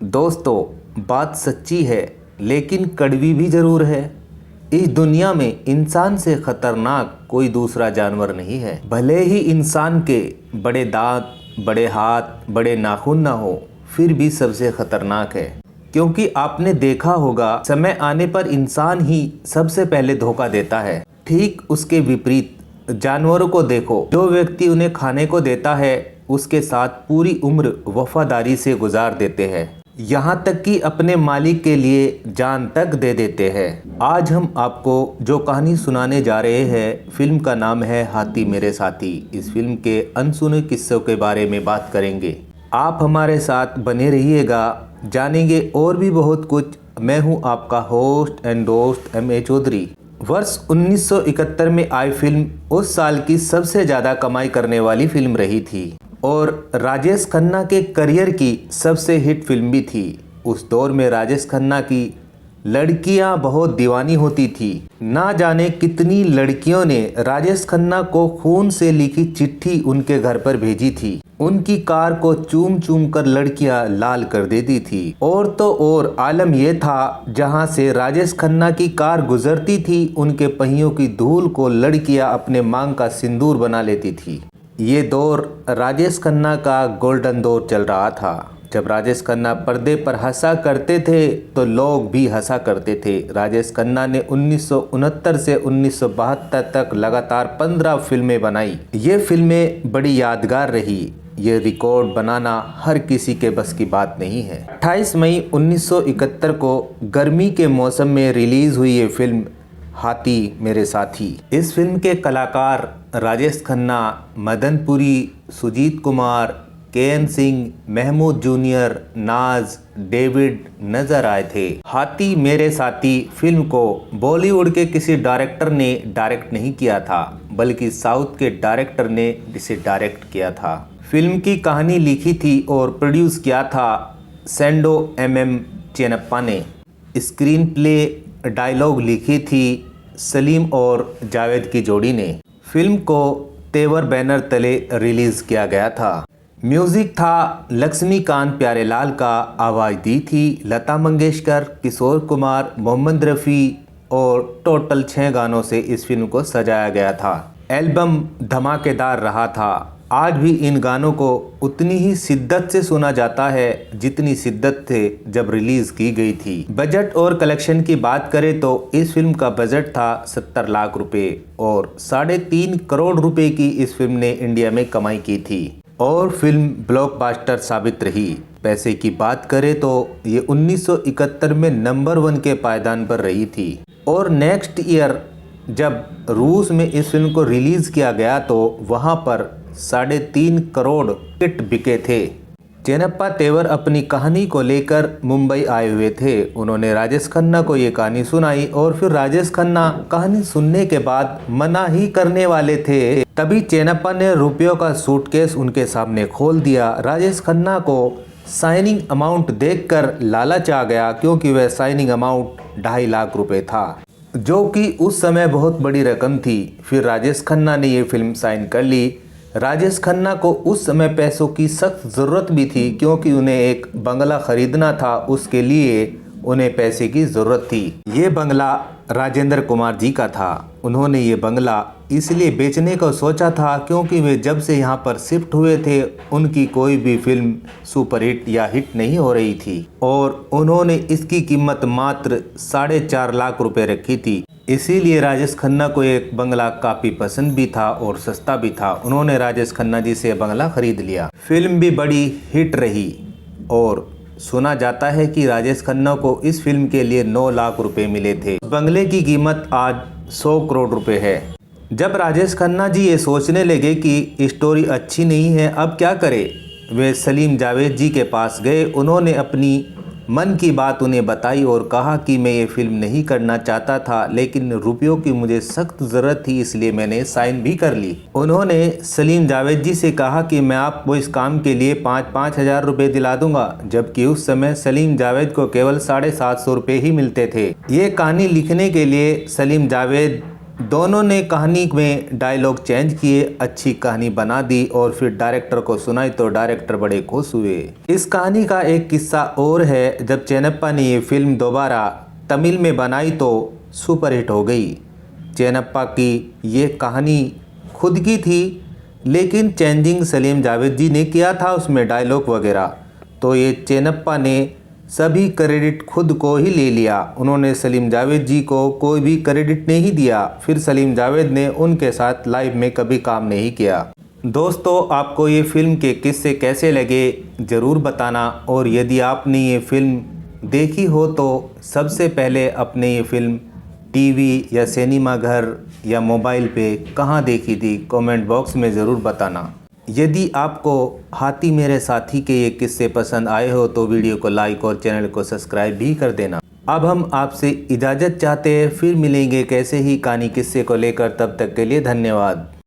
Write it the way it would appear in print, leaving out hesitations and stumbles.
दोस्तों, बात सच्ची है लेकिन कड़वी भी ज़रूर है। इस दुनिया में इंसान से ख़तरनाक कोई दूसरा जानवर नहीं है। भले ही इंसान के बड़े दांत, बड़े हाथ, बड़े नाखून ना हो, फिर भी सबसे ख़तरनाक है। क्योंकि आपने देखा होगा, समय आने पर इंसान ही सबसे पहले धोखा देता है। ठीक उसके विपरीत जानवरों को देखो, जो व्यक्ति उन्हें खाने को देता है उसके साथ पूरी उम्र वफादारी से गुजार देते हैं, यहाँ तक कि अपने मालिक के लिए जान तक दे देते हैं। आज हम आपको जो कहानी सुनाने जा रहे हैं, फिल्म का नाम है हाथी मेरे साथी। इस फिल्म के अनसुने किस्सों के बारे में बात करेंगे। आप हमारे साथ बने रहिएगा, जानेंगे और भी बहुत कुछ। मैं हूं आपका होस्ट एंड दोस्त M.A. चौधरी। वर्ष 1971 में आई फिल्म उस साल की सबसे ज़्यादा कमाई करने वाली फिल्म रही थी और राजेश खन्ना के करियर की सबसे हिट फिल्म भी थी। उस दौर में राजेश खन्ना की लड़कियां बहुत दीवानी होती थी। ना जाने कितनी लड़कियों ने राजेश खन्ना को खून से लिखी चिट्ठी उनके घर पर भेजी थी। उनकी कार को चूम चूम कर लड़कियां लाल कर देती थी। और तो और आलम यह था, जहां से राजेश खन्ना की कार गुजरती थी, उनके पहियों की धूल को लड़कियां अपने मांग का सिंदूर बना लेती थी। ये दौर राजेश खन्ना का गोल्डन दौर चल रहा था। जब राजेश खन्ना पर्दे पर हंसा करते थे तो लोग भी हंसा करते थे। राजेश खन्ना ने 1969 से 1972 तक लगातार 15 फिल्में बनाई। ये फिल्में बड़ी यादगार रही। ये रिकॉर्ड बनाना हर किसी के बस की बात नहीं है। 28 मई 1971 को गर्मी के मौसम में रिलीज हुई ये फिल्म हाथी मेरे साथी। इस फिल्म के कलाकार राजेश खन्ना, मदनपुरी, सुजीत कुमार, KN सिंह, महमूद जूनियर, नाज, डेविड नजर आए थे। हाथी मेरे साथी फिल्म को बॉलीवुड के किसी डायरेक्टर ने डायरेक्ट नहीं किया था, बल्कि साउथ के डायरेक्टर ने इसे डायरेक्ट किया था। फिल्म की कहानी लिखी थी और प्रोड्यूस किया था सेंडो MM चेन्नप्पा ने। स्क्रीन प्ले डायलॉग लिखी थी सलीम और जावेद की जोड़ी ने। फिल्म को तेवर बैनर तले रिलीज किया गया था। म्यूजिक था लक्ष्मीकांत प्यारेलाल का, आवाज़ दी थी लता मंगेशकर, किशोर कुमार, मोहम्मद रफ़ी और टोटल 6 गानों से इस फिल्म को सजाया गया था। एल्बम धमाकेदार रहा था। आज भी इन गानों को उतनी ही शिद्दत से सुना जाता है जितनी शिद्दत से जब रिलीज की गई थी। बजट और कलेक्शन की बात करें तो इस फिल्म का बजट था 70 लाख रुपए और 3.5 करोड़ रुपए की इस फिल्म ने इंडिया में कमाई की थी और फिल्म ब्लॉकबस्टर साबित रही। पैसे की बात करें तो ये 1971 में नंबर 1 के पायदान पर रही थी और नेक्स्ट ईयर जब रूस में इस फिल्म को रिलीज किया गया तो वहां पर 3.5 करोड़ टिकट बिके थे। चेन्नप्पा तेवर अपनी कहानी को लेकर मुंबई आए हुए थे। उन्होंने राजेश खन्ना को ये कहानी सुनाई और फिर राजेश खन्ना कहानी सुनने के बाद मना ही करने वाले थे। तभी चेन्नप्पा ने रुपयों का सूटकेस उनके सामने खोल दिया। राजेश खन्ना को साइनिंग अमाउंट देखकर लालच आ गया, क्योंकि वह साइनिंग अमाउंट 2.5 लाख रुपए था, जो कि उस समय बहुत बड़ी रकम थी। फिर राजेश खन्ना ने ये फिल्म साइन कर ली। राजेश खन्ना को उस समय पैसों की सख्त ज़रूरत भी थी, क्योंकि उन्हें एक बंगला खरीदना था। उसके लिए उन्हें पैसे की ज़रूरत थी। ये बंगला राजेंद्र कुमार जी का था। उन्होंने ये बंगला इसलिए बेचने को सोचा था क्योंकि वे जब से यहाँ पर शिफ्ट हुए थे, उनकी कोई भी फिल्म सुपरहिट या हिट नहीं हो रही थी और उन्होंने इसकी कीमत मात्र 4.5 लाख रुपए रखी थी। इसीलिए राजेश खन्ना को एक बंगला काफ़ी पसंद भी था और सस्ता भी था। उन्होंने राजेश खन्ना जी से बंगला खरीद लिया। फिल्म भी बड़ी हिट रही और सुना जाता है कि राजेश खन्ना को इस फिल्म के लिए 9 लाख रुपए मिले थे। बंगले की कीमत आज 100 करोड़ रुपए है। जब राजेश खन्ना जी ये सोचने लगे कि स्टोरी अच्छी नहीं है, अब क्या करें, वे सलीम जावेद जी के पास गए। उन्होंने अपनी मन की बात उन्हें बताई और कहा कि मैं ये फिल्म नहीं करना चाहता था, लेकिन रुपयों की मुझे सख्त ज़रूरत थी, इसलिए मैंने साइन भी कर ली। उन्होंने सलीम जावेद जी से कहा कि मैं आपको इस काम के लिए 5-5 हज़ार रुपये दिला दूंगा, जबकि उस समय सलीम जावेद को केवल 750 रुपये ही मिलते थे। ये कहानी लिखने के लिए सलीम जावेद दोनों ने कहानी में डायलॉग चेंज किए, अच्छी कहानी बना दी और फिर डायरेक्टर को सुनाई तो डायरेक्टर बड़े खुश हुए। इस कहानी का एक किस्सा और है। जब चेन्नप्पा ने ये फिल्म दोबारा तमिल में बनाई तो सुपरहिट हो गई। चेन्नप्पा की ये कहानी खुद की थी, लेकिन चेंजिंग सलीम जावेद जी ने किया था उसमें डायलॉग वगैरह। तो ये चेन्नप्पा ने सभी क्रेडिट खुद को ही ले लिया। उन्होंने सलीम जावेद जी को कोई भी क्रेडिट नहीं दिया। फिर सलीम जावेद ने उनके साथ लाइव में कभी काम नहीं किया। दोस्तों, आपको ये फिल्म के किस्से कैसे लगे ज़रूर बताना, और यदि आपने ये फिल्म देखी हो तो सबसे पहले अपने ये फिल्म टीवी या सिनेमा घर या मोबाइल पे कहाँ देखी थी, कमेंट बॉक्स में ज़रूर बताना। यदि आपको हाथी मेरे साथी के ये किस्से पसंद आए हो तो वीडियो को लाइक और चैनल को सब्सक्राइब भी कर देना। अब हम आपसे इजाज़त चाहते हैं, फिर मिलेंगे कैसे ही कहानी किस्से को लेकर। तब तक के लिए धन्यवाद।